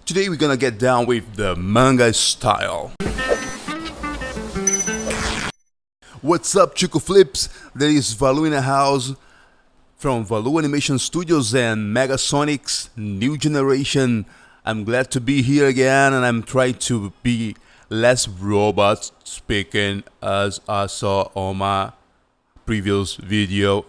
Today we're gonna get down with the manga style. What's up, Chico Flips? There is Valu in the house from Valu Animation Studios and Megasonics New Generation. I'm glad to be here again, and I'm trying to be less robot speaking as I saw on my previous video.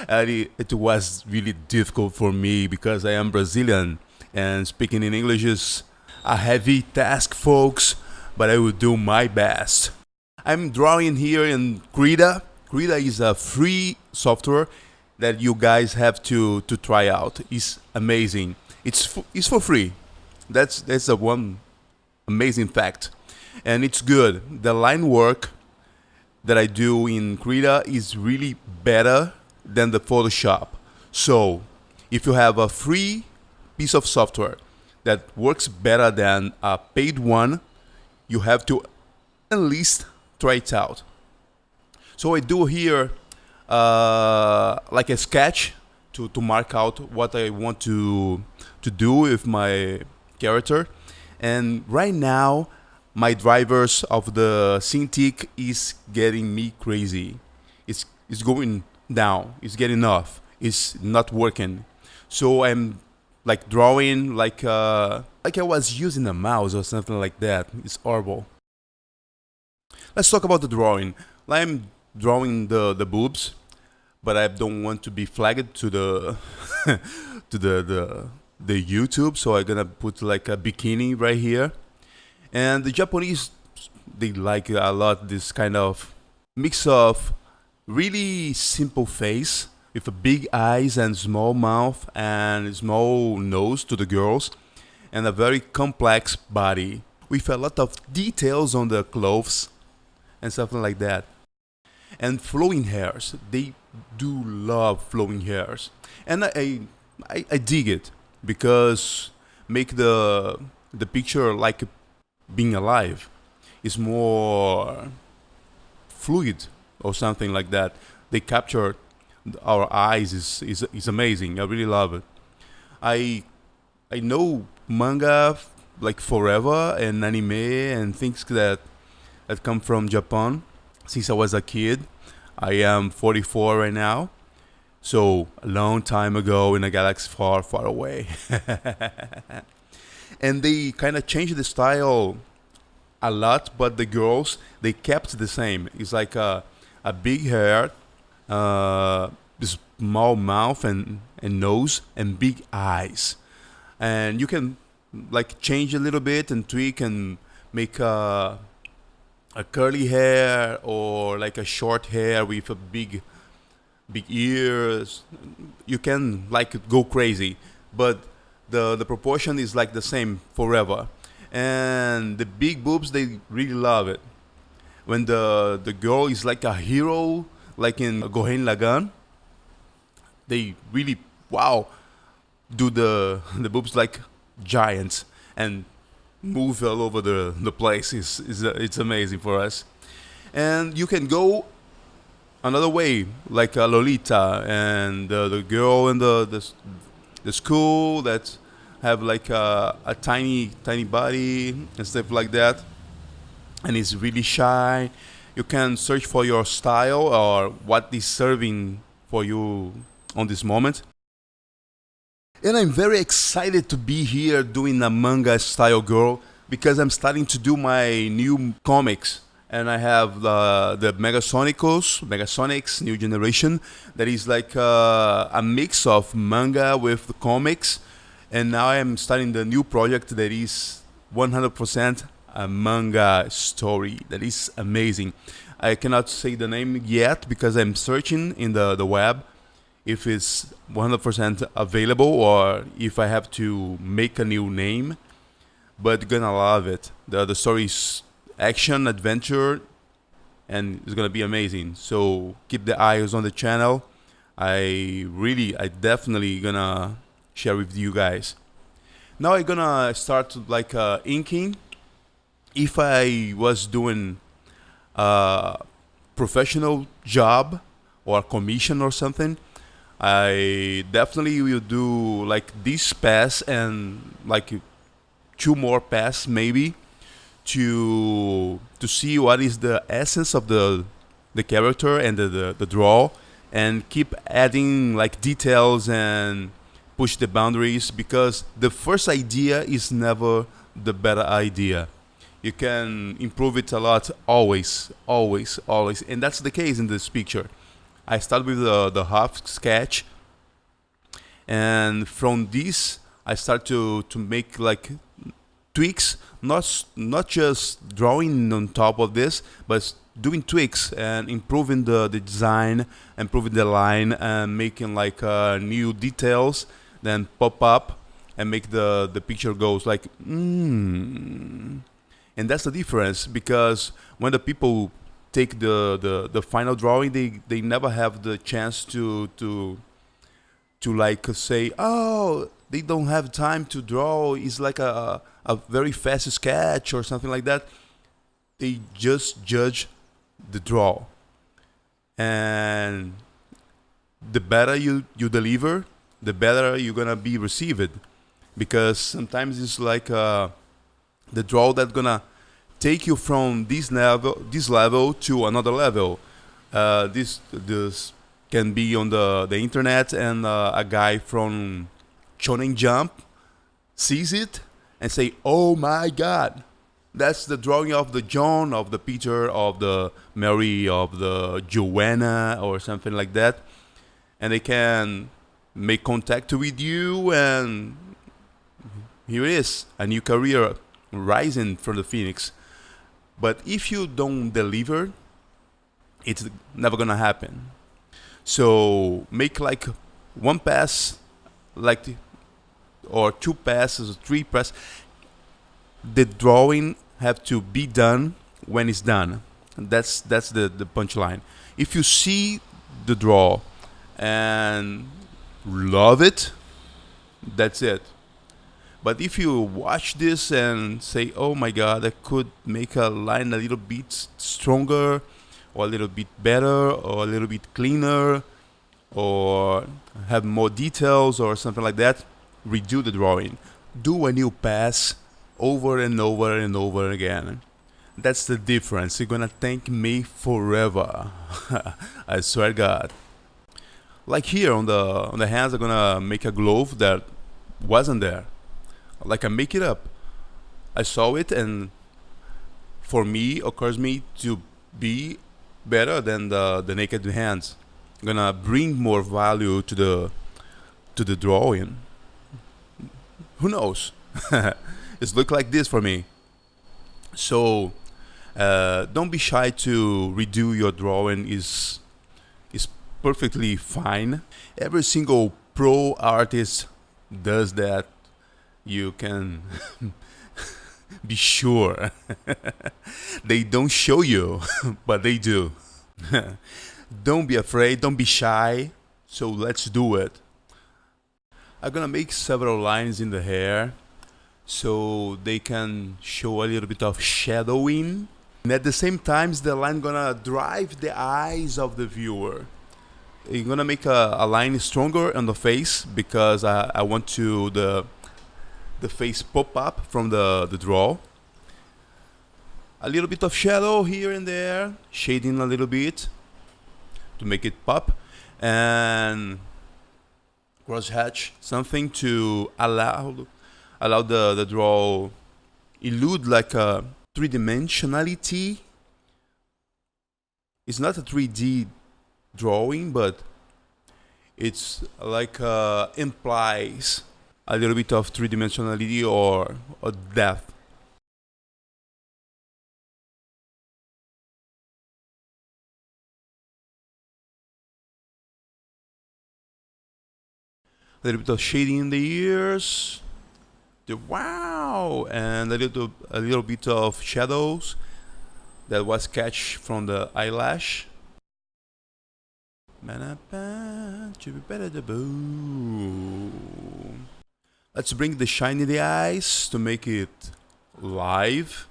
And it was really difficult for me because I am Brazilian and speaking in English is a heavy task, folks, but I will do my best. I'm drawing here in Krita. Krita is a free software that you guys have to try out. It's amazing. It's for free. That's a one amazing fact, and it's good. The line work that I do in Krita is really better than the Photoshop. So if you have a free piece of software that works better than a paid one, you have to at least try it out. So I do here like a sketch to mark out what I want to do with my character. And right now, my drivers of the Cintiq is getting me crazy. It's going down. It's getting off. It's not working. So I'm like drawing like I was using a mouse or something like that. It's horrible. Let's talk about the drawing. I'm drawing the boobs, but I don't want to be flagged to the to the YouTube, so I'm gonna put like a bikini right here. And the Japanese, they like a lot this kind of mix of really simple face with a big eyes and small mouth and small nose to the girls, and a very complex body with a lot of details on the clothes and something like that. And flowing hairs, they do love flowing hairs, and I dig it because make the picture like being alive. It's more fluid or something like that. They capture our eyes is amazing. I really love it. I know manga like forever and anime and things that come from Japan since I was a kid. I am 44 right now, so a long time ago in a galaxy far, far away. And they kind of changed the style a lot, but the girls, they kept the same. It's like a big hair, small mouth and nose, and big eyes. And you can like change a little bit and tweak and make a curly hair or like a short hair with a big ears. You can like go crazy, but the proportion is like the same forever. And the big boobs, they really love it. When the girl is like a hero, like in Gohen Lagan, they really do the boobs like giants and move all over the place. It's amazing for us. And you can go another way, like a Lolita and the girl in the school that have like a tiny body and stuff like that, and is really shy. You can search for your style or what is serving for you on this moment. And I'm very excited to be here doing a manga style girl because I'm starting to do my new comics. And I have the Megasonics New Generation, that is like a mix of manga with the comics. And now I'm starting the new project that is 100% a manga story. That is amazing. I cannot say the name yet because I'm searching in the web if it's 100% available or if I have to make a new name. But you're gonna love it. The story is action, adventure, and it's gonna be amazing. So keep the eyes on the channel. I definitely gonna share with you guys. Now I'm gonna start like inking. If I was doing a professional job or a commission or something, I definitely will do like this pass and like two more pass maybe to see what is the essence of the character and the draw, and keep adding like details and push the boundaries, because the first idea is never the better idea. You can improve it a lot, always, always, always, and that's the case in this picture. I start with the half sketch, and from this I start to make like tweaks, not just drawing on top of this, but doing tweaks and improving the design, improving the line, and making like new details, then pop up and make the picture goes like and that's the difference, because when the people take the final drawing, they never have the chance to like say, oh, they don't have time to draw, it's like a very fast sketch or something like that. They just judge the draw, and the better you deliver, the better you're gonna be received, because sometimes it's like the draw that's gonna take you from this level to another level. This can be on the internet, and a guy from Shonen Jump sees it and say, "Oh my God, that's the drawing of the John, of the Peter, of the Mary, of the Joanna, or something like that," and they can make contact with you, and here it is, a new career rising from the Phoenix. But if you don't deliver, it's never gonna happen. So make like one pass, like, or two passes, or three passes. The drawing have to be done when it's done. That's the punchline. If you see the draw and love it, that's it. But if you watch this and say, "Oh my God, I could make a line a little bit stronger, or a little bit better, or a little bit cleaner, or have more details," or something like that, redo the drawing. Do a new pass over and over and over again. That's the difference. You're gonna thank me forever. I swear to God. Like here on the hands, I'm gonna make a glove that wasn't there. Like I make it up. I saw it, and for me, occurs me to be better than the naked hands. I'm gonna bring more value to the drawing. Who knows? It's look like this for me. So don't be shy to redo your drawing. Is perfectly fine. Every single pro artist does that. You can be sure. They don't show you, but they do. Don't be afraid, don't be shy. So let's do it. I'm gonna make several lines in the hair so they can show a little bit of shadowing. And at the same time, the line gonna drive the eyes of the viewer. You're gonna make a line stronger on the face, because I want to the face pop up from the draw. A little bit of shadow here and there, shading a little bit to make it pop, and cross hatch something to allow the draw elude like a three-dimensionality. It's not a 3D drawing, but it's like implies a little bit of three-dimensionality or depth. A little bit of shading in the ears, the wow, and a little bit of shadows that was catch from the eyelash. Let's bring the shine in the eyes to make it live,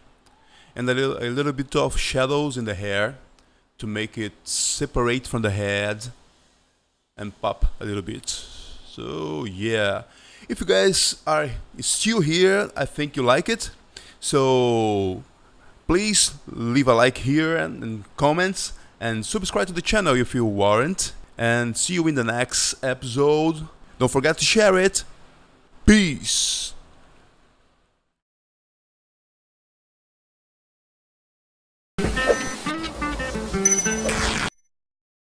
and a little bit of shadows in the hair to make it separate from the head, and pop a little bit. So yeah, if you guys are still here, I think you like it. So please leave a like here and comments and subscribe to the channel if you weren't. And see you in the next episode. Don't forget to share it. Peace.